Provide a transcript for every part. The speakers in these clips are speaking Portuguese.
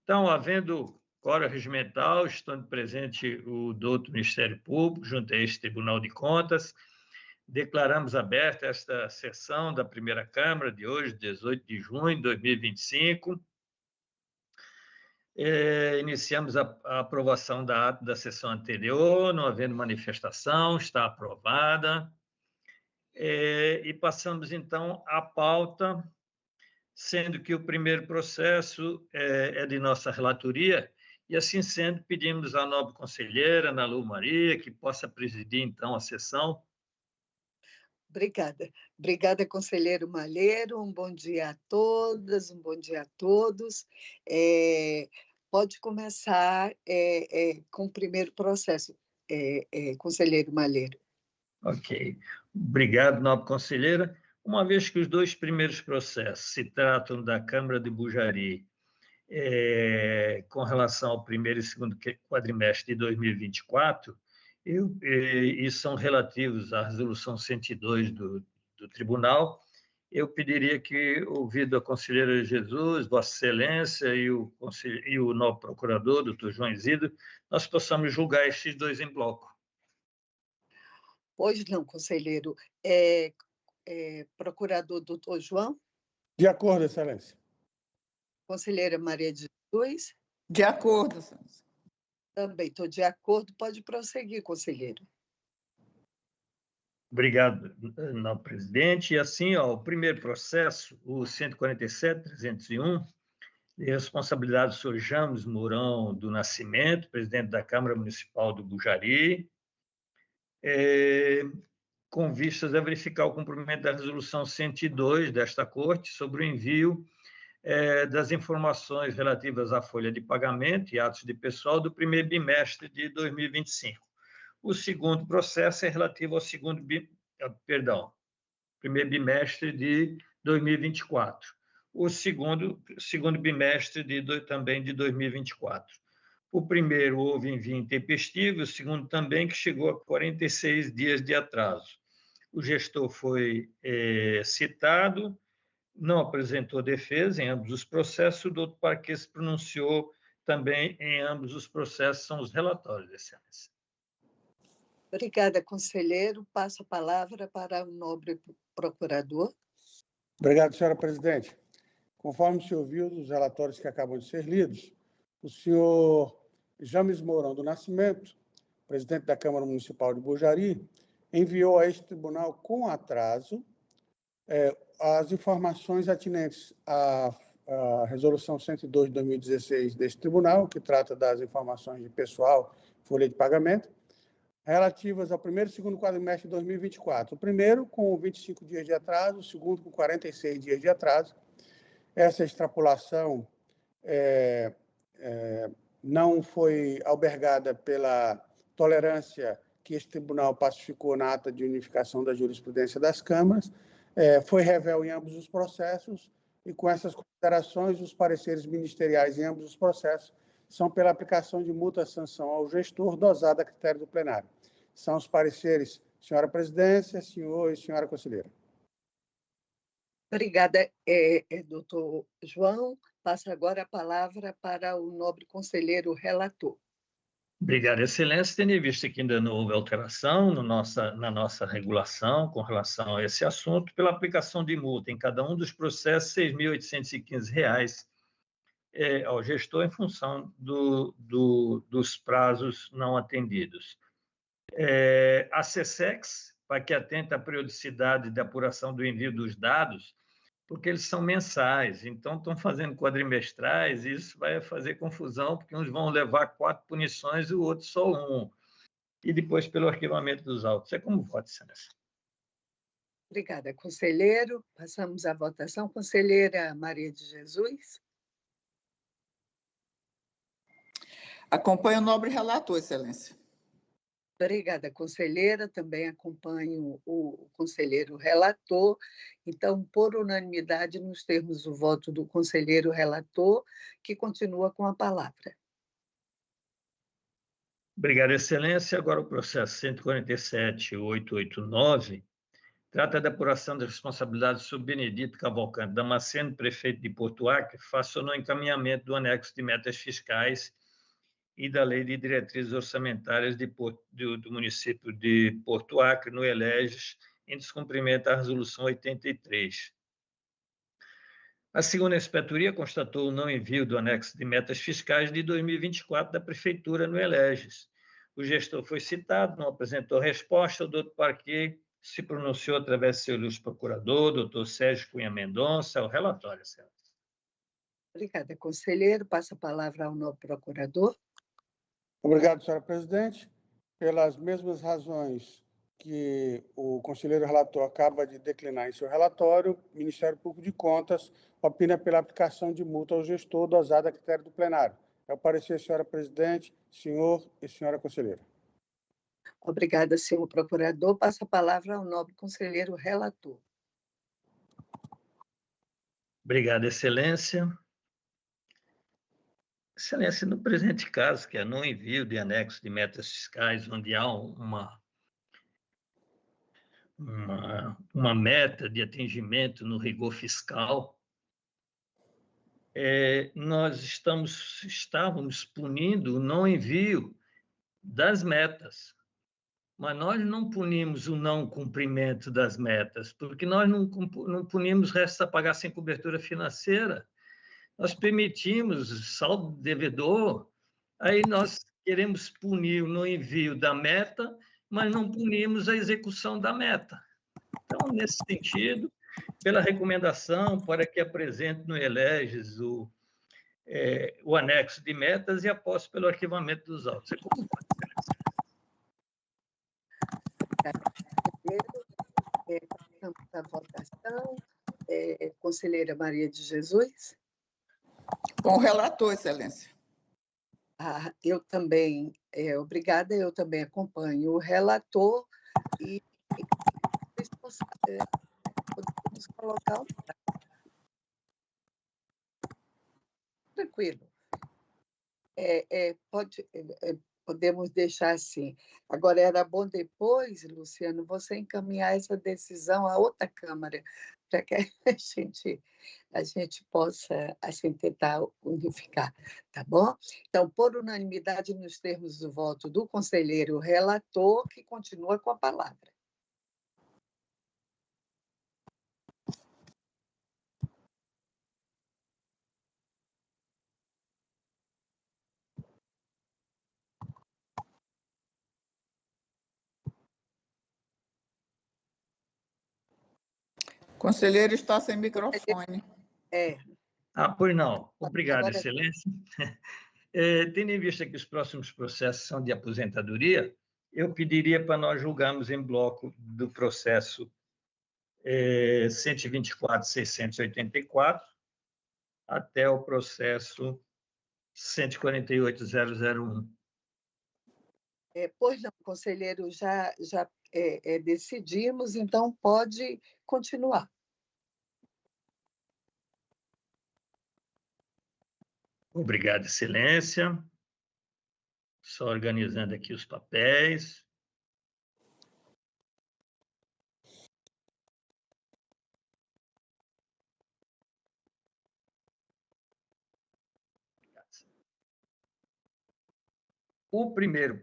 Então, havendo quórum regimental, estando presente o douto Ministério Público, junto a este Tribunal de Contas, declaramos aberta esta sessão da primeira Câmara de hoje, 18 de junho de 2025. Iniciamos a aprovação da ata da sessão anterior, não havendo manifestação, está aprovada. E passamos, então, à pauta, sendo que o primeiro processo é de nossa relatoria, e assim sendo, pedimos à nobre conselheira, Ana Lu Maria, que possa presidir, então, a sessão. Obrigada. Obrigada, conselheiro Malheiro. Um bom dia a todas, um bom dia a todos. Pode começar com o primeiro processo, conselheiro Malheiro. Ok. Obrigado, nobre conselheira. Uma vez que os dois primeiros processos se tratam da Câmara de Bujari, com relação ao primeiro e segundo quadrimestre de 2024, e são relativos à resolução 102 do Tribunal, eu pediria que, ouvido a conselheira Jesus, Vossa Excelência e o novo procurador, doutor João Isidro, nós possamos julgar estes dois em bloco. Pois não, conselheiro. Procurador doutor João? De acordo, Excelência. Conselheira Maria de Jesus? De acordo, Excelência. Também estou de acordo. Pode prosseguir, conselheiro. Obrigado, nobre presidente. E assim, o primeiro processo, o 147.301, de responsabilidade do senhor James Mourão do Nascimento, presidente da Câmara Municipal do Bujari, com vistas a verificar o cumprimento da resolução 102 desta Corte sobre o envio das informações relativas à folha de pagamento e atos de pessoal do primeiro bimestre de 2025. O segundo processo é relativo ao primeiro bimestre de 2024. O segundo bimestre também de 2024. O primeiro houve envio intempestivo, o segundo também, que chegou a 46 dias de atraso. O gestor foi citado, não apresentou defesa em ambos os processos, o doutor Parquet se pronunciou também em ambos os processos, são os relatórios, Excelência. Obrigada, conselheiro. Passo a palavra para o nobre procurador. Obrigado, senhora presidente. Conforme se ouviu dos relatórios que acabam de ser lidos, o senhor James Mourão do Nascimento, presidente da Câmara Municipal de Bujari, enviou a este tribunal com atraso as informações atinentes à Resolução 102 de 2016 deste tribunal, que trata das informações de pessoal, folha de pagamento, relativas ao primeiro e segundo quadrimestre de 2024. O primeiro com 25 dias de atraso, o segundo com 46 dias de atraso. Essa extrapolação não foi albergada pela tolerância que este tribunal pacificou na ata de unificação da jurisprudência das câmaras, foi revel em ambos os processos, e com essas considerações, os pareceres ministeriais em ambos os processos são pela aplicação de multa-sanção ao gestor dosada a critério do plenário. São os pareceres, senhora presidência, senhor e senhora conselheira. Obrigada, doutor João. Passo agora a palavra para o nobre conselheiro relator. Obrigado, Excelência. Tendo em vista que ainda não houve alteração na nossa regulação com relação a esse assunto, pela aplicação de multa em cada um dos processos, R$ 6.815 ao gestor em função dos prazos não atendidos. A SESEX, para que atente à periodicidade de apuração do envio dos dados, porque eles são mensais, então estão fazendo quadrimestrais, e isso vai fazer confusão, porque uns vão levar 4 punições e o outro só 1. E depois pelo arquivamento dos autos. É como voto, Excelência. Obrigada, conselheiro. Passamos à votação. Conselheira Maria de Jesus. Acompanho o nobre relator, Excelência. Obrigada, conselheira. Também acompanho o conselheiro relator. Então, por unanimidade, nos termos do voto do conselheiro relator, que continua com a palavra. Obrigado, Excelência. Agora o processo 147.889, trata da apuração da responsabilidade sobre Benedito Cavalcante Damasceno, prefeito de Porto Acre, face ou não encaminhamento do anexo de metas fiscais e da Lei de Diretrizes Orçamentárias do município de Porto Acre, no Eleges, em descumprimento à Resolução 83. A segunda inspetoria constatou o não envio do anexo de metas fiscais de 2024 da Prefeitura no Eleges. O gestor foi citado, não apresentou resposta, o doutor Parquet se pronunciou através do seu ilustre procurador, doutor Sérgio Cunha Mendonça, o relatório, senhora. Obrigada, conselheiro. Passa a palavra ao novo procurador. Obrigado, senhora presidente. Pelas mesmas razões que o conselheiro relator acaba de declinar em seu relatório, o Ministério Público de Contas opina pela aplicação de multa ao gestor dosada a critério do plenário. É o parecer, senhora presidente, senhor e senhora conselheira. Obrigada, senhor procurador. Passa a palavra ao nobre conselheiro relator. Obrigado, excelência. Excelência, no presente caso, que é no envio de anexo de metas fiscais, onde há uma meta de atingimento no rigor fiscal, nós estávamos punindo o não envio das metas, mas nós não punimos o não cumprimento das metas, porque nós não punimos restos a pagar sem cobertura financeira. Nós permitimos saldo devedor, aí nós queremos punir o não envio da meta, mas não punimos a execução da meta. Então, nesse sentido, pela recomendação para que apresente no Eleges o anexo de metas e após pelo arquivamento dos autos. Passamos à votação. Conselheira Maria de Jesus. Com o relator, excelência. Eu também, obrigada, eu também acompanho o relator e podemos colocar tranquilo. Podemos deixar assim. Agora, era bom depois, Luciano, você encaminhar essa decisão à outra Câmara, para que a gente possa assim, tentar unificar, tá bom? Então, por unanimidade, nos termos do voto do conselheiro relator, que continua com a palavra. Conselheiro está sem microfone. Pois não. Obrigado, Agora... excelência. Tendo em vista que os próximos processos são de aposentadoria, eu pediria para nós julgarmos em bloco do processo 124.684 até o processo 148.001. Pois não, conselheiro, já decidimos, então pode continuar. Obrigado, excelência. Só organizando aqui os papéis. O primeiro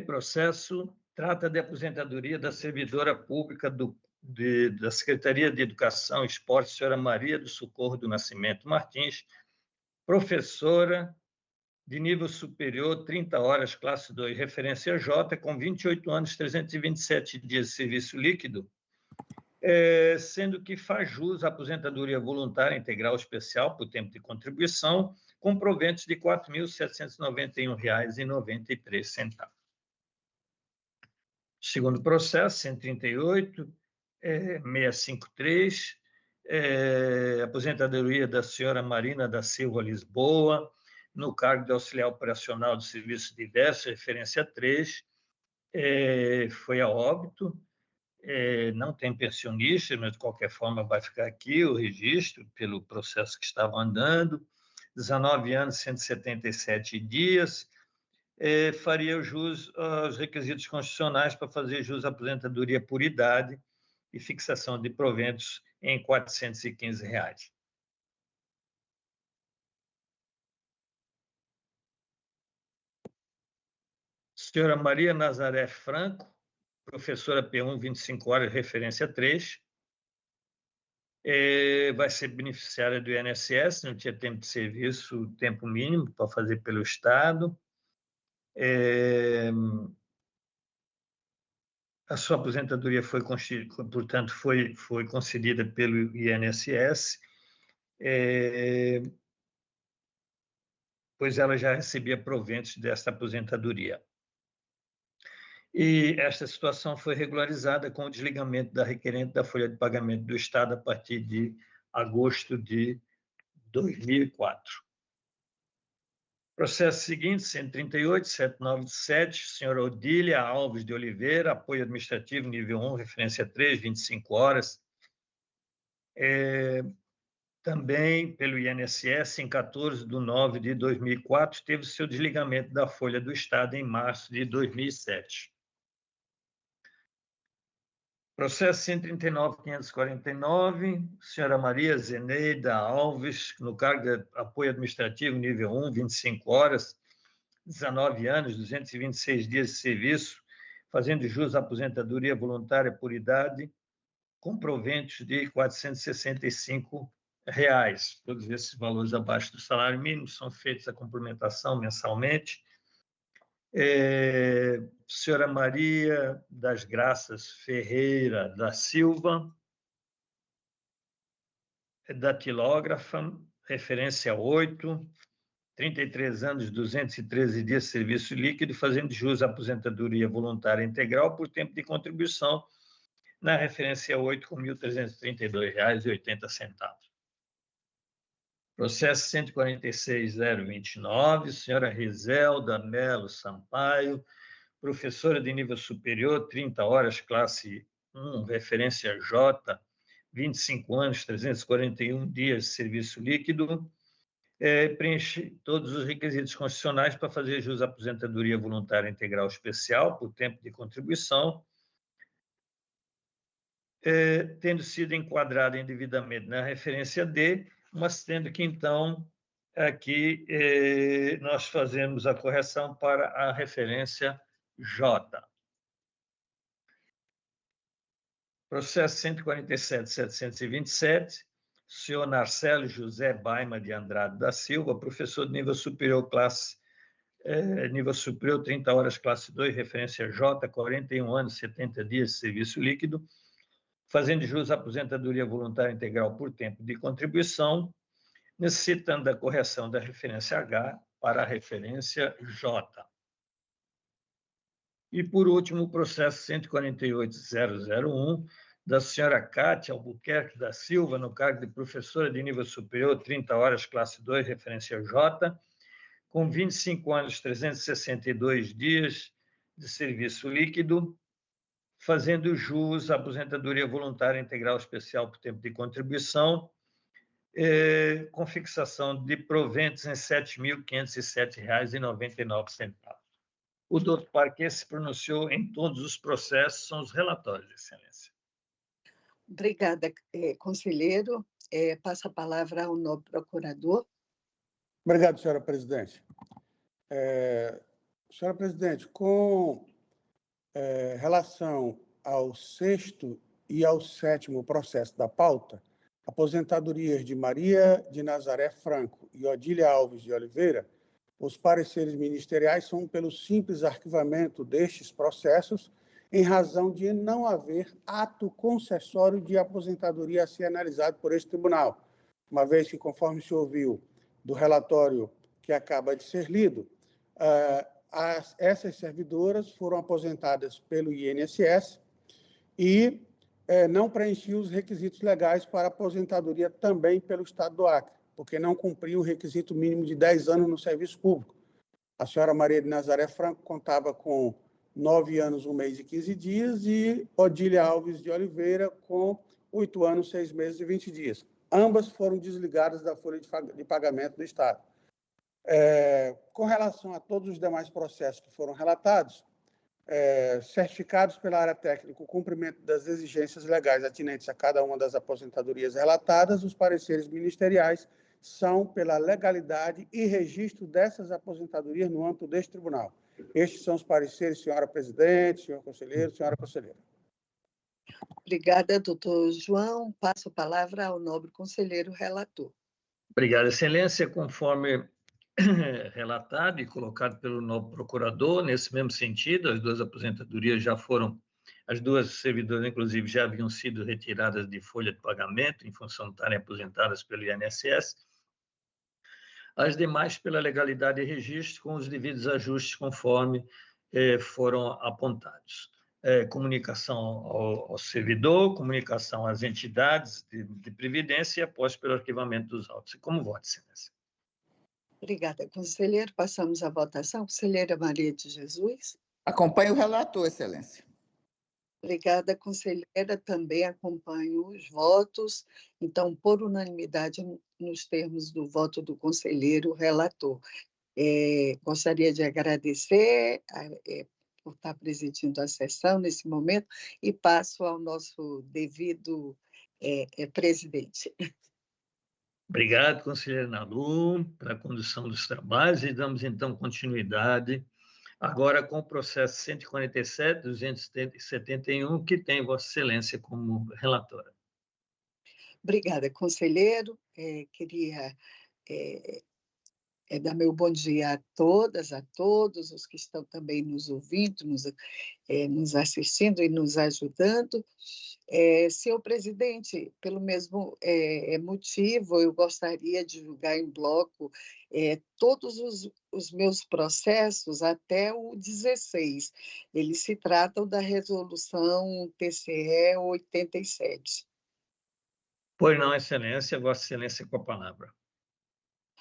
processo trata de aposentadoria da servidora pública da Secretaria de Educação e Esporte, senhora Maria do Socorro do Nascimento Martins, professora de nível superior, 30 horas, classe 2, referência J, com 28 anos, 327 dias de serviço líquido, sendo que faz jus à aposentadoria voluntária integral especial por tempo de contribuição, com proventos de R$ 4.791,93. Segundo processo, 138.653, aposentadoria da senhora Marina da Silva Lisboa, no cargo de auxiliar operacional do serviço diverso, referência 3, foi a óbito, não tem pensionista, mas de qualquer forma vai ficar aqui o registro pelo processo que estava andando, 19 anos, 177 dias, faria jus aos requisitos constitucionais para fazer jus à aposentadoria por idade e fixação de proventos em R$ 415. Senhora Maria Nazaré Franco, professora P1, 25 horas, referência 3, vai ser beneficiária do INSS, não tinha tempo de serviço, tempo mínimo para fazer pelo Estado. A sua aposentadoria foi, portanto, foi concedida pelo INSS, pois ela já recebia proventos desta aposentadoria. E esta situação foi regularizada com o desligamento da requerente da folha de pagamento do Estado a partir de agosto de 2004. Processo seguinte, 138.797, senhora Odília Alves de Oliveira, apoio administrativo nível 1, referência 3, 25 horas. Também pelo INSS, em 14/9/2004, teve seu desligamento da folha do Estado em março de 2007. Processo 139.549, senhora Maria Zeneida Alves, no cargo de apoio administrativo nível 1, 25 horas, 19 anos, 226 dias de serviço, fazendo jus à aposentadoria voluntária por idade, com proventos de R$ 465. Todos esses valores abaixo do salário mínimo são feitos a complementação mensalmente. Senhora Maria das Graças Ferreira da Silva, datilógrafa, referência 8, 33 anos, 213 dias de serviço líquido, fazendo jus à aposentadoria voluntária integral por tempo de contribuição, na referência 8, com R$ 1.332,80. Processo 146.029, senhora Rizelda Melo Sampaio, professora de nível superior, 30 horas, classe 1, referência J, 25 anos, 341 dias de serviço líquido, preenche todos os requisitos constitucionais para fazer jus à aposentadoria voluntária integral especial por tempo de contribuição, tendo sido enquadrada indevidamente na referência D, mas tendo que, então, aqui nós fazemos a correção para a referência J. Processo 147.727, senhor Narcélio José Baima de Andrade da Silva, professor de nível superior, nível superior, 30 horas, classe 2, referência J, 41 anos, 70 dias de serviço líquido, fazendo jus à aposentadoria voluntária integral por tempo de contribuição, necessitando da correção da referência H para a referência J. E, por último, o processo 148.001, da senhora Cátia Albuquerque da Silva, no cargo de professora de nível superior, 30 horas, classe 2, referência J, com 25 anos, 362 dias de serviço líquido, fazendo jus à aposentadoria voluntária integral especial por tempo de contribuição, com fixação de proventos em R$ 7.507,99. O doutor Parquet se pronunciou em todos os processos, são os relatórios, Excelência. Obrigada, conselheiro. Passa a palavra ao nobre procurador. Obrigado, senhora presidente. Senhora presidente, com relação ao 6º e ao 7º processo da pauta, aposentadorias de Maria de Nazaré Franco e Odília Alves de Oliveira, os pareceres ministeriais são pelo simples arquivamento destes processos, em razão de não haver ato concessório de aposentadoria a ser analisado por este tribunal, uma vez que, conforme se ouviu do relatório que acaba de ser lido, essas servidoras foram aposentadas pelo INSS e não preenchiam os requisitos legais para aposentadoria também pelo Estado do Acre, porque não cumpriam o requisito mínimo de 10 anos no serviço público. A senhora Maria de Nazaré Franco contava com 9 anos, 1 mês e 15 dias, e Odília Alves de Oliveira com 8 anos, 6 meses e 20 dias. Ambas foram desligadas da folha de pagamento do Estado. Com relação a todos os demais processos que foram relatados, certificados pela área técnica o cumprimento das exigências legais atinentes a cada uma das aposentadorias relatadas, os pareceres ministeriais são pela legalidade e registro dessas aposentadorias no âmbito deste tribunal. Estes são os pareceres, senhora presidente, senhor conselheiro, senhora conselheira. Obrigada, doutor João. Passo a palavra ao nobre conselheiro relator. Obrigado, excelência. Conforme relatado e colocado pelo novo procurador, nesse mesmo sentido, as duas aposentadorias já foram, as duas servidoras, inclusive, já haviam sido retiradas de folha de pagamento em função de estarem aposentadas pelo INSS. As demais pela legalidade e registro, com os devidos ajustes conforme foram apontados. Comunicação ao servidor, comunicação às entidades de previdência e após pelo arquivamento dos autos. Como voto, excelência? Obrigada, conselheiro. Passamos à votação. Conselheira Maria de Jesus. Acompanho o relator, excelência. Obrigada, conselheira. Também acompanho os votos. Então, por unanimidade, nos termos do voto do conselheiro relator. Gostaria de agradecer por estar presidindo a sessão nesse momento e passo ao nosso devido presidente. Obrigado, conselheiro Nalu, pela condução dos trabalhos e damos, então, continuidade agora com o processo 147.271, que tem Vossa Excelência como relatora. Obrigada, conselheiro. Queria dar meu bom dia a todas, a todos os que estão também nos ouvindo, nos assistindo e nos ajudando. Senhor presidente, pelo mesmo motivo, eu gostaria de julgar em bloco todos os meus processos até o 16. Eles se tratam da resolução TCE 87. Pois não, excelência, Vossa Excelência com a palavra.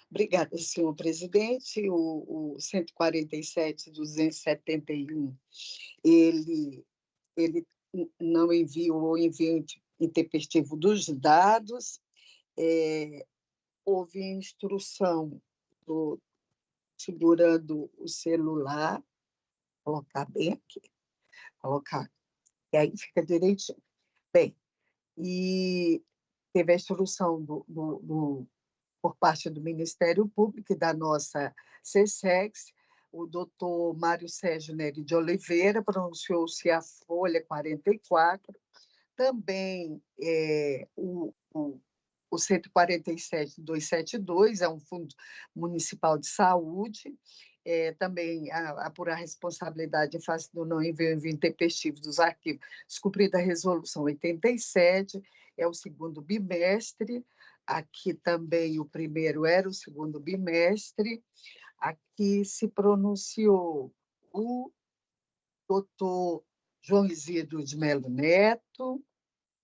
Obrigada, senhor presidente. O 147.271, ele não enviou o envio intempestivo dos dados, houve instrução segurando o celular, colocar bem aqui, e aí fica direitinho. Bem, e teve a instrução por parte do Ministério Público e da nossa CSEX, o doutor Mário Sérgio Nery de Oliveira pronunciou-se a folha 44, também o 147.272, é um fundo municipal de saúde, também por a responsabilidade em face do não envio intempestivo dos arquivos, descumprida a resolução 87, é o segundo bimestre, aqui também o primeiro era o segundo bimestre. Aqui se pronunciou o doutor João Isidro de Melo Neto,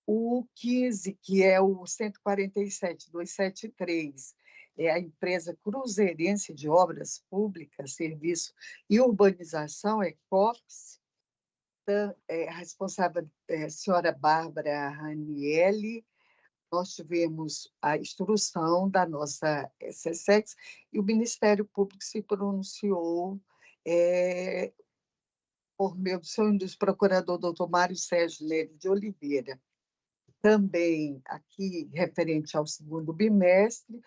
o 15, que é o 147.273, é a empresa Cruzeirense de Obras Públicas, Serviço e Urbanização, ECOPS, a responsável é a senhora Bárbara Ranielli. Nós tivemos a instrução da nossa CSEX e o Ministério Público se pronunciou por meio dos procurador doutor Mário Sérgio Nery de Oliveira. Também, aqui, referente ao segundo bimestre,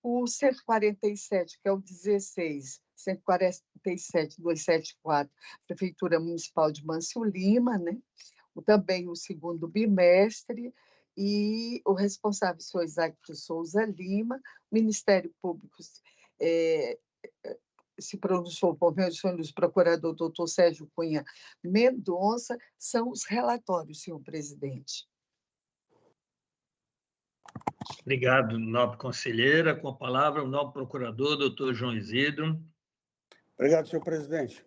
o 147, que é o 16, 147.274, Prefeitura Municipal de Mâncio Lima, né? Também o segundo bimestre, e o responsável, senhor Isaac de Souza Lima, o Ministério Público se pronunciou por meio do procurador doutor Sérgio Cunha Mendonça, são os relatórios, senhor presidente. Obrigado, nobre conselheira. Com a palavra, o nobre procurador, doutor João Isidro. Obrigado, senhor presidente.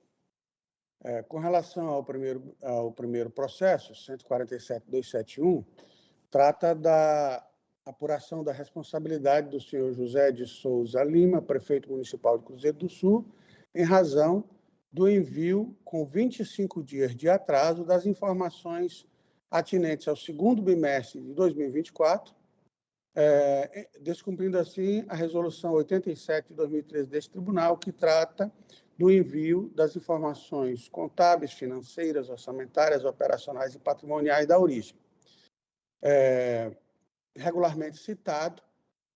Com relação ao primeiro processo, 147.271, trata da apuração da responsabilidade do senhor José de Souza Lima, prefeito municipal de Cruzeiro do Sul, em razão do envio com 25 dias de atraso das informações atinentes ao segundo bimestre de 2024, descumprindo assim a Resolução 87 de 2013 deste tribunal, que trata do envio das informações contábeis, financeiras, orçamentárias, operacionais e patrimoniais da origem. Regularmente citado,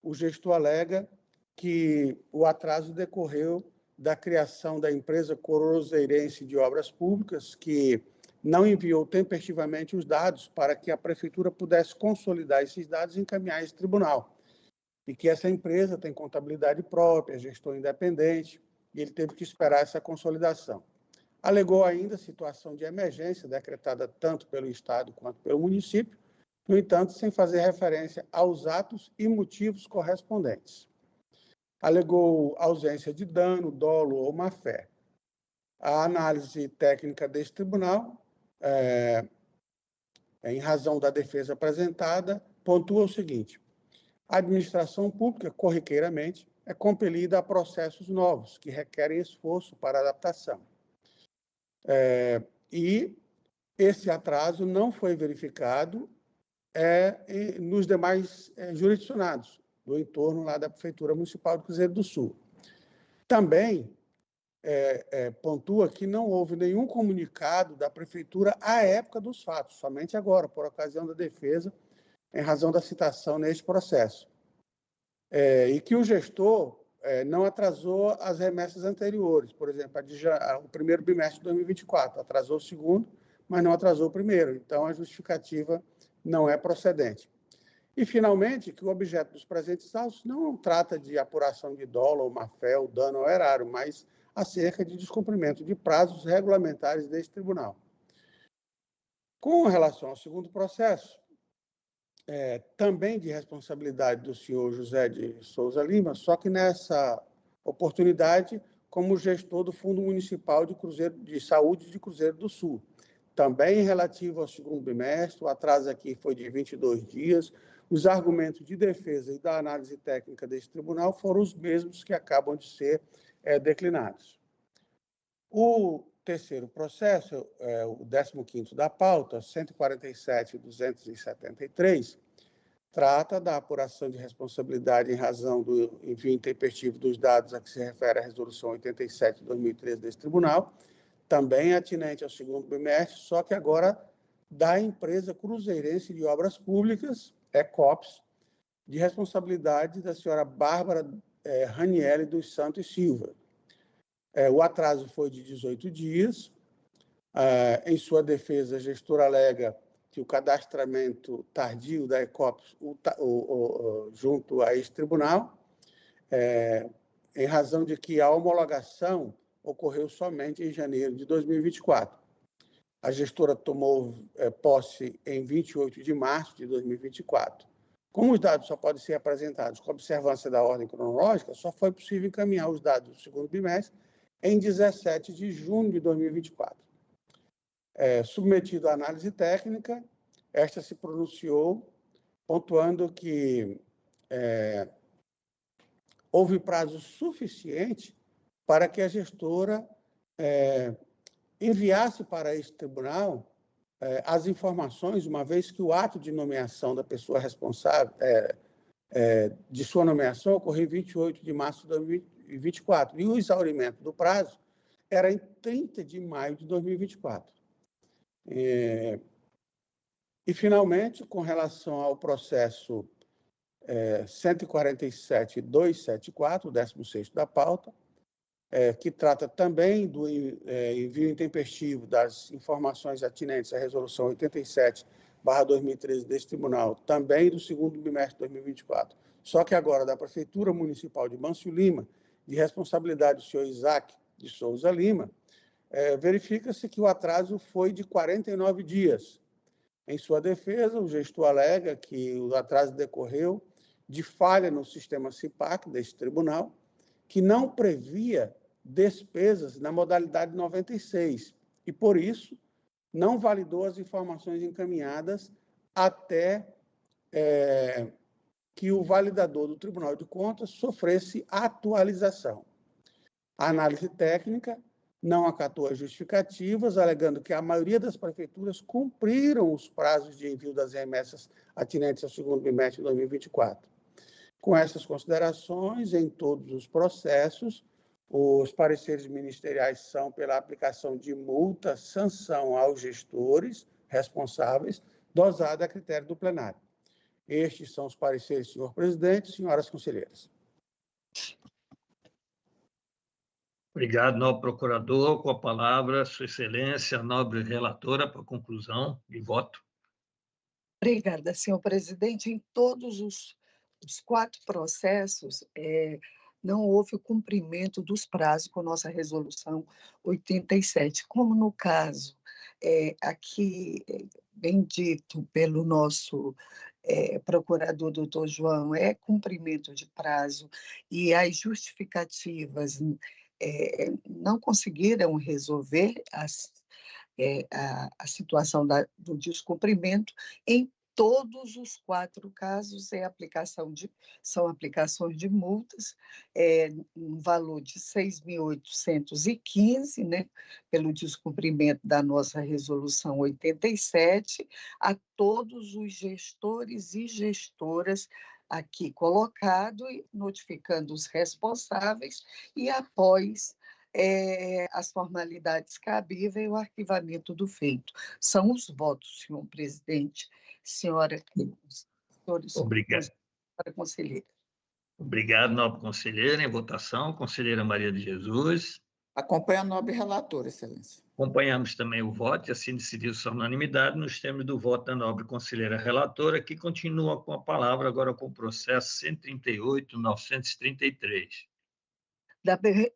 o gestor alega que o atraso decorreu da criação da empresa Cruzeirense de Obras Públicas, que não enviou tempestivamente os dados para que a prefeitura pudesse consolidar esses dados e encaminhar esse tribunal. E que essa empresa tem contabilidade própria, gestor independente, e ele teve que esperar essa consolidação. Alegou ainda situação de emergência decretada tanto pelo Estado quanto pelo município, no entanto, sem fazer referência aos atos e motivos correspondentes. Alegou ausência de dano, dolo ou má-fé. A análise técnica deste tribunal, em razão da defesa apresentada, pontua o seguinte: a administração pública, corriqueiramente, é compelida a processos novos, que requerem esforço para adaptação. E esse atraso não foi verificado nos demais jurisdicionados, do entorno lá da Prefeitura Municipal de Cruzeiro do Sul. Também pontua que não houve nenhum comunicado da Prefeitura à época dos fatos, somente agora, por ocasião da defesa, em razão da citação neste processo. E que o gestor não atrasou as remessas anteriores, por exemplo, o primeiro bimestre de 2024, atrasou o segundo, mas não atrasou o primeiro, então a justificativa não é procedente. E, finalmente, que o objeto dos presentes autos não trata de apuração de dolo ou má-fé ou dano ao erário, mas acerca de descumprimento de prazos regulamentares deste tribunal. Com relação ao segundo processo, também de responsabilidade do senhor José de Souza Lima, só que nessa oportunidade como gestor do Fundo Municipal de Saúde de Cruzeiro do Sul. Também relativo ao segundo bimestre, o atraso aqui foi de 22 dias. Os argumentos de defesa e da análise técnica deste tribunal foram os mesmos que acabam de ser declinados. O terceiro processo, o 15º da pauta, 147.273, trata da apuração de responsabilidade em razão do envio intempestivo dos dados a que se refere a Resolução 87 de 2013 desse tribunal, também atinente ao segundo bimestre, só que agora da empresa Cruzeirense de Obras Públicas, ECOPS, de responsabilidade da senhora Bárbara Raniele dos Santos Silva. O atraso foi de 18 dias. Em sua defesa, a gestora alega que o cadastramento tardio da ECOPS junto a esse tribunal, em razão de que a homologação ocorreu somente em janeiro de 2024. A gestora tomou posse em 28 de março de 2024. Como os dados só podem ser apresentados com observância da ordem cronológica, só foi possível encaminhar os dados do segundo bimestre em 17 de junho de 2024. Submetido à análise técnica, esta se pronunciou, pontuando que houve prazo suficiente para que a gestora enviasse para esse tribunal as informações, uma vez que o ato de nomeação da pessoa responsável, de sua nomeação, ocorreu em 28 de março de 2024, e o exaurimento do prazo era em 30 de maio de 2024. E, finalmente, com relação ao processo 147.274, o 16º da pauta, que trata também do envio intempestivo das informações atinentes à Resolução 87/2013 deste tribunal, também do segundo bimestre de 2024, só que agora da Prefeitura Municipal de Mâncio Lima, de responsabilidade do senhor Isaac de Souza Lima, verifica-se que o atraso foi de 49 dias. Em sua defesa, o gestor alega que o atraso decorreu de falha no sistema CIPAC deste tribunal, que não previa despesas na modalidade 96, e, por isso, não validou as informações encaminhadas até que o validador do Tribunal de Contas sofresse atualização. A análise técnica não acatou as justificativas, alegando que a maioria das prefeituras cumpriram os prazos de envio das remessas atinentes ao segundo bimestre de 2024. Com essas considerações, em todos os processos, os pareceres ministeriais são pela aplicação de multa, sanção aos gestores responsáveis, dosada a critério do plenário. Estes são os pareceres, senhor presidente e senhoras conselheiras. Obrigado, nobre procurador. Com a palavra, Sua Excelência, a nobre relatora, para conclusão e voto. Obrigada, senhor presidente. Em todos os 4 processos, não houve o cumprimento dos prazos com nossa resolução 87, como no caso aqui bem dito pelo nosso procurador doutor João, é cumprimento de prazo e as justificativas não conseguiram resolver a situação do descumprimento. Em todos os 4 casos são aplicações de multas, um valor de 6.815, né, pelo descumprimento da nossa resolução 87, a todos os gestores e gestoras aqui colocado, notificando os responsávees e após as formalidades cabíveis e o arquivamento do feito. São os votos, senhor presidente, senhora Obrigado. senhora conselheira. Obrigado, nobre conselheira. Em votação, conselheira Maria de Jesus. Acompanho a nobre relatora, excelência. Acompanhamos também o voto e assim decidiu-se a unanimidade nos termos do voto da nobre conselheira relatora, que continua com a palavra agora com o processo 138.933.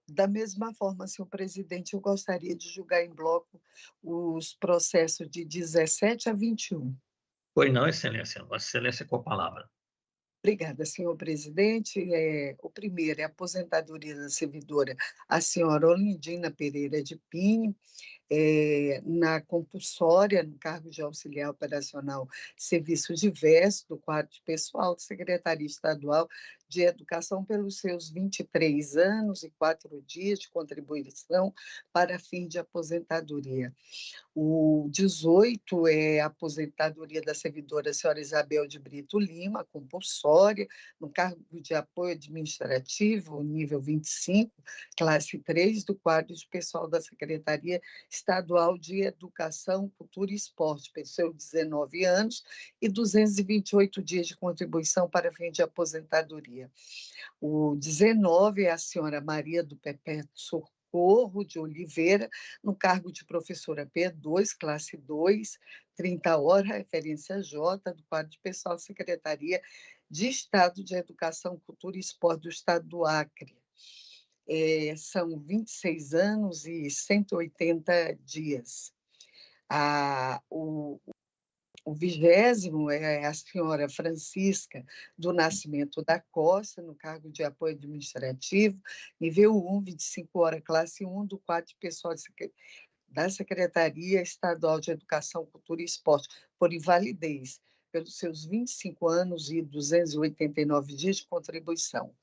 Da mesma forma, senhor presidente, eu gostaria de julgar em bloco os processos de 17 a 21. Pois não, excelência. Vossa Excelência com a palavra. Obrigada, senhor presidente. O primeiro é a aposentadoria da servidora, a senhora Olindina Pereira de Pinho, na compulsória, no cargo de auxiliar operacional serviço diverso do quadro de pessoal da Secretaria Estadual de Educação pelos seus 23 anos e 4 dias de contribuição para fim de aposentadoria. O 18 é a aposentadoria da servidora senhora Isabel de Brito Lima, compulsória, no cargo de apoio administrativo, nível 25, classe 3, do quadro de pessoal da Secretaria Estadual de Educação, Cultura e Esporte, pelos seus 19 anos e 228 dias de contribuição para fim de aposentadoria. O 19 é a senhora Maria do Perpétuo Socorro de Oliveira, no cargo de professora P2, classe 2, 30 horas, referência J, do quadro de pessoal da Secretaria de Estado de Educação, Cultura e Esporte do Estado do Acre. São 26 anos e 180 dias. O 20º é a senhora Francisca do Nascimento da Costa, no cargo de apoio administrativo, nível 1, 25 horas, classe 1, do quadro de pessoal da Secretaria Estadual de Educação, Cultura e Esporte, por invalidez, pelos seus 25 anos e 289 dias de contribuição.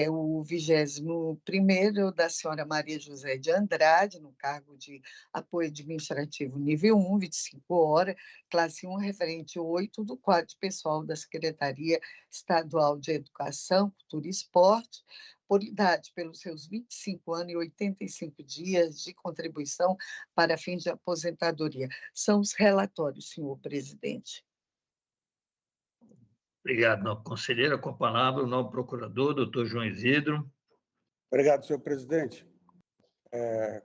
O 21º da senhora Maria José de Andrade, no cargo de apoio administrativo nível 1, 25 horas, classe 1, referente 8, do quadro de pessoal da Secretaria Estadual de Educação, Cultura e Esporte, por idade, pelos seus 25 anos e 85 dias de contribuição para fins de aposentadoria. São os relatórios, senhor presidente. Obrigado, nobre conselheira. Com a palavra, o nobre procurador, doutor João Isidro. Obrigado, senhor presidente.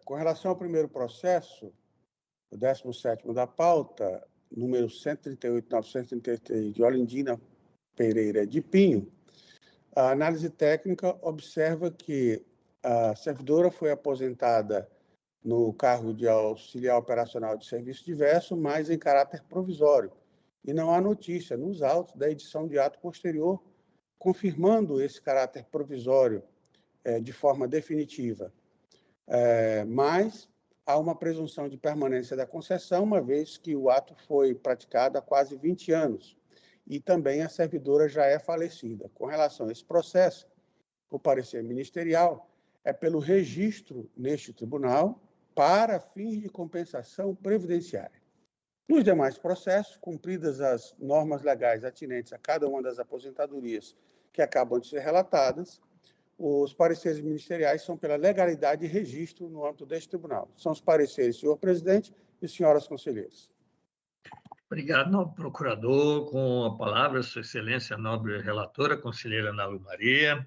Com relação ao primeiro processo, o 17º da pauta, número 138.933, de Olindina Pereira de Pinho, a análise técnica observa que a servidora foi aposentada no cargo de auxiliar operacional de serviço diverso, mas em caráter provisório, e não há notícia nos autos da edição de ato posterior confirmando esse caráter provisório de forma definitiva. Mas há uma presunção de permanência da concessão, uma vez que o ato foi praticado há quase 20 anos, e também a servidora já é falecida. Com relação a esse processo, o parecer ministerial é pelo registro neste tribunal para fins de compensação previdenciária. Nos demais processos, cumpridas as normas legais atinentes a cada uma das aposentadorias que acabam de ser relatadas, os pareceres ministeriais são pela legalidade e registro no âmbito deste tribunal. São os pareceres, senhor presidente e senhoras conselheiras. Obrigado, nobre procurador. Com a palavra, Sua Excelência, nobre relatora, conselheira Ana Lu Maria.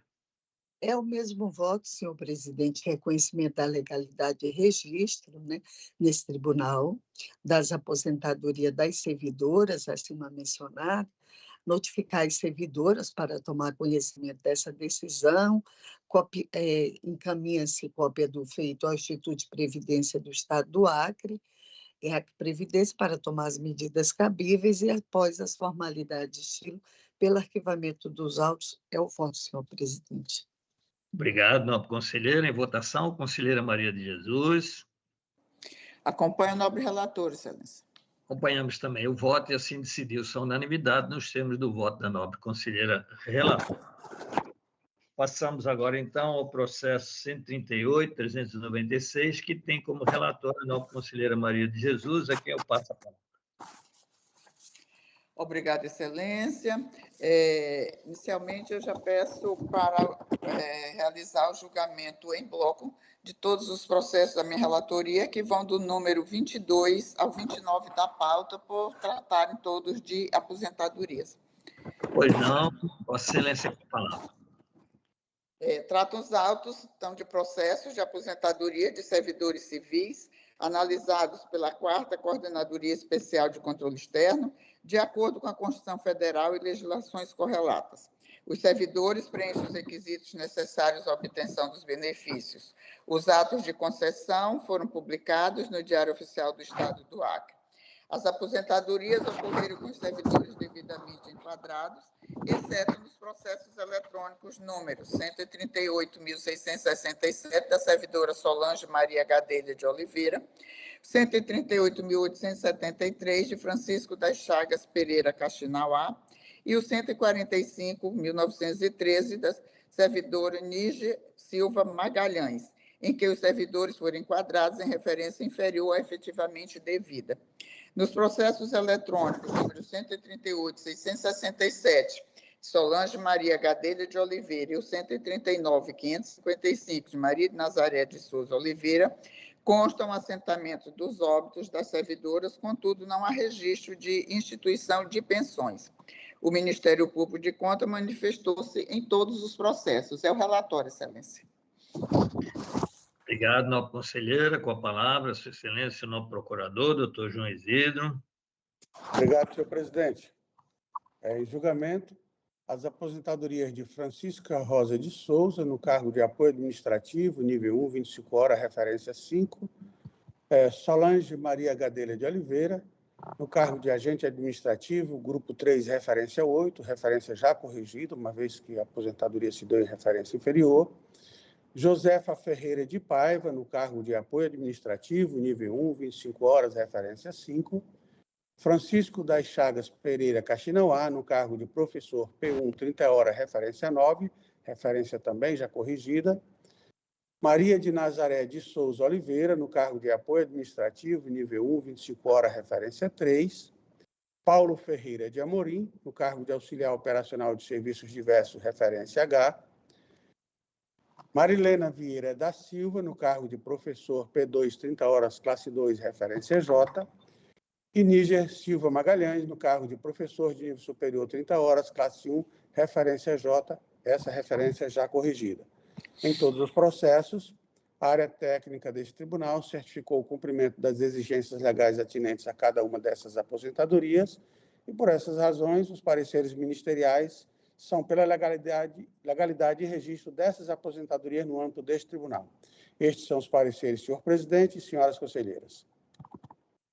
É o mesmo voto, senhor presidente, reconhecimento da legalidade e registro, né, nesse tribunal, das aposentadorias das servidoras, acima mencionado, notificar as servidoras para tomar conhecimento dessa decisão, encaminha-se cópia do feito ao Instituto de Previdência do Estado do Acre, e a Previdência para tomar as medidas cabíveis e, após as formalidades de estilo, pelo arquivamento dos autos, é o voto, senhor presidente. Obrigado, nobre conselheira. Em votação, conselheira Maria de Jesus. Acompanho o nobre relator, Excelência. Acompanhamos também o voto e assim decidiu-se a unanimidade nos termos do voto da nobre conselheira relatora. Passamos agora, então, ao processo 138.396, que tem como relatora a nobre conselheira Maria de Jesus, a quem eu passo a palavra. Obrigada, Excelência. Inicialmente, eu já peço para realizar o julgamento em bloco de todos os processos da minha relatoria, que vão do número 22 ao 29 da pauta, por tratarem todos de aposentadorias. Pois não, Vossa Excelência, com a palavra. Tratam os autos, então, de processos de aposentadoria de servidores civis, analisados pela 4ª Coordenadoria Especial de Controle Externo, de acordo com a Constituição Federal e legislações correlatas. Os servidores preenchem os requisitos necessários à obtenção dos benefícios. Os atos de concessão foram publicados no Diário Oficial do Estado do Acre. As aposentadorias ocorreram com os servidores devidamente enquadrados, exceto nos processos eletrônicos números 138.667 da servidora Solange Maria Gadelha de Oliveira, 138.873 de Francisco das Chagas Pereira Caxinauá e o 145.913 da servidora Níger Silva Magalhães, em que os servidores foram enquadrados em referência inferior à efetivamente devida. Nos processos eletrônicos, número 138.667, Solange Maria Gadelha de Oliveira, e o 139.555, de Maria de Nazaré de Souza Oliveira, constam assentamento dos óbitos das servidoras, contudo, não há registro de instituição de pensões. O Ministério Público de Contas manifestou-se em todos os processos. É o relatório, Excelência. Obrigado, nobre conselheira. Com a palavra, Sua Excelência, o nobre procurador, doutor João Isidro. Obrigado, senhor presidente. Em julgamento, as aposentadorias de Francisca Rosa de Souza, no cargo de apoio administrativo, nível 1, 25 horas, referência 5. Solange Maria Gadelha de Oliveira, no cargo de agente administrativo, grupo 3, referência 8, referência já corrigida, uma vez que a aposentadoria se deu em referência inferior. Josefa Ferreira de Paiva, no cargo de apoio administrativo, nível 1, 25 horas, referência 5. Francisco das Chagas Pereira Caxinauá, no cargo de professor P1, 30 horas, referência 9, referência também já corrigida. Maria de Nazaré de Souza Oliveira, no cargo de apoio administrativo, nível 1, 25 horas, referência 3. Paulo Ferreira de Amorim, no cargo de auxiliar operacional de serviços diversos, referência H. Marilena Vieira da Silva, no cargo de professor P2, 30 horas, classe 2, referência J. E Níger Silva Magalhães, no cargo de professor de nível superior, 30 horas, classe 1, referência J, essa referência já corrigida. Em todos os processos, a área técnica deste tribunal certificou o cumprimento das exigências legais atinentes a cada uma dessas aposentadorias e, por essas razões, os pareceres ministeriais são pela legalidade e registro dessas aposentadorias no âmbito deste tribunal. Estes são os pareceres, senhor presidente e senhoras conselheiras.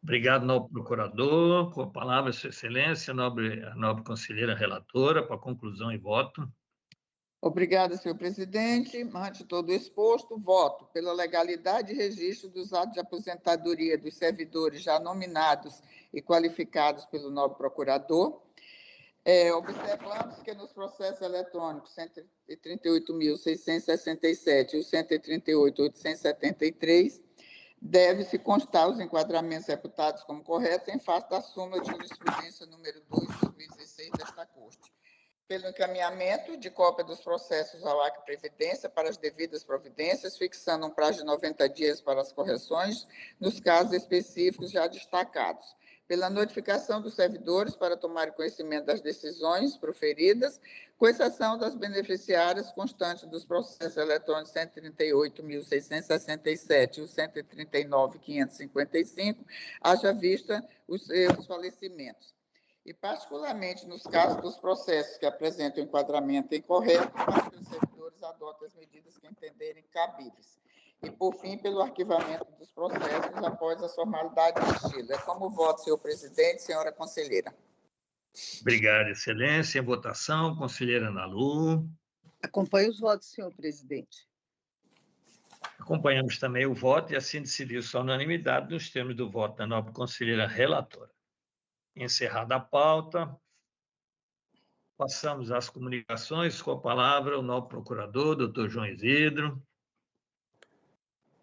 Obrigado, nobre procurador. Com a palavra, Sua Excelência, a nobre conselheira relatora, para conclusão e voto. Obrigada, senhor presidente. Ante todo o exposto, voto pela legalidade e registro dos atos de aposentadoria dos servidores já nominados e qualificados pelo nobre procurador. Observamos que nos processos eletrônicos 138.667 e os 138.873 deve-se constar os enquadramentos reputados como corretos em face da súmula de jurisprudência número 2 de 2016 desta Corte. Pelo encaminhamento de cópia dos processos ao Acre Previdência para as devidas providências, fixando um prazo de 90 dias para as correções nos casos específicos já destacados. Pela notificação dos servidores para tomar conhecimento das decisões proferidas, com exceção das beneficiárias constantes dos processos eletrônicos 138.667 e os 139.555, haja vista os seus falecimentos. E, particularmente, nos casos dos processos que apresentam enquadramento incorreto, para que os servidores adotem as medidas que entenderem cabíveis. E, por fim, pelo arquivamento dos processos após as formalidades de estilo. É como voto, senhor presidente, senhora conselheira. Obrigado, excelência. Em votação, conselheira Ana Lu. Acompanho os votos, senhor presidente. Acompanhamos também o voto e assim decidiu-se a unanimidade nos termos do voto da nobre conselheira relatora. Encerrada a pauta, passamos às comunicações. Com a palavra, o novo procurador, doutor João Isidro.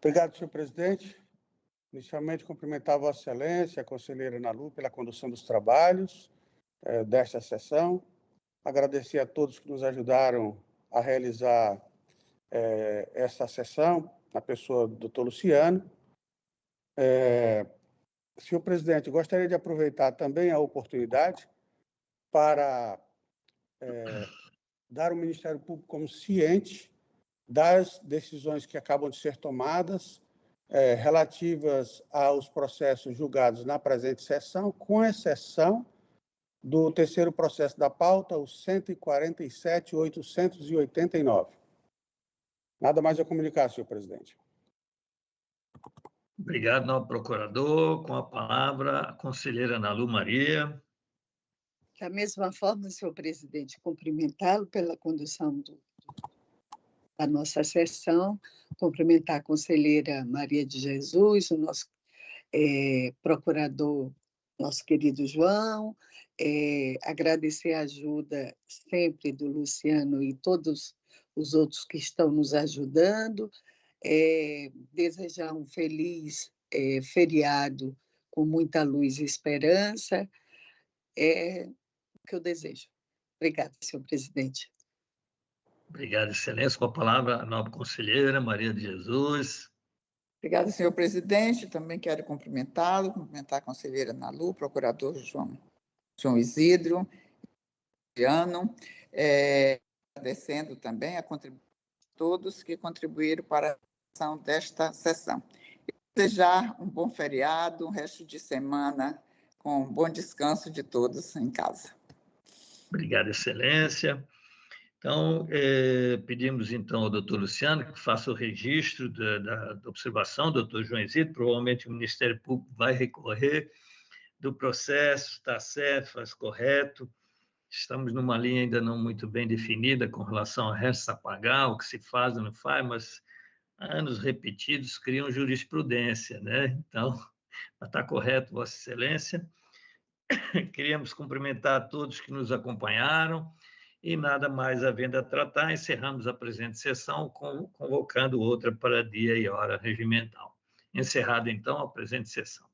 Obrigado, senhor presidente. Inicialmente, cumprimentar a Vossa Excelência, a conselheira Ana Lu, pela condução dos trabalhos desta sessão. Agradecer a todos que nos ajudaram a realizar essa sessão, na pessoa do doutor Luciano. Senhor presidente, gostaria de aproveitar também a oportunidade para dar ao Ministério Público como ciente das decisões que acabam de ser tomadas relativas aos processos julgados na presente sessão, com exceção do terceiro processo da pauta, o 147.889. Nada mais a comunicar, senhor presidente. Obrigado, nobre procurador. Com a palavra, a conselheira Ana Lu Maria. Da mesma forma, senhor presidente, cumprimentá-lo pela condução da nossa sessão, cumprimentar a conselheira Maria de Jesus, o nosso procurador, nosso querido João, agradecer a ajuda sempre do Luciano e todos os outros que estão nos ajudando, desejar um feliz feriado com muita luz e esperança, é o que eu desejo. Obrigada, senhor presidente. Obrigado, excelência. Com a palavra, a nobre conselheira Maria de Jesus. Obrigada, senhor presidente. Também quero cumprimentá-lo, cumprimentar a conselheira Ana Lu, procurador João Isidro, agradecendo também a contribuição de todos que contribuíram para a ação desta sessão. E desejar um bom feriado, um resto de semana com bom descanso de todos em casa. Obrigado, excelência. Então, pedimos então ao doutor Luciano que faça o registro da observação do doutor João Isidro. Provavelmente o Ministério Público vai recorrer do processo, está certo, faz correto. Estamos numa linha ainda não muito bem definida com relação a restos a pagar, o que se faz ou não faz, mas anos repetidos criam jurisprudência, né? Então, está correto, Vossa Excelência. Queríamos cumprimentar a todos que nos acompanharam e nada mais havendo a tratar, encerramos a presente sessão convocando outra para dia e hora regimental. Encerrada, então, a presente sessão.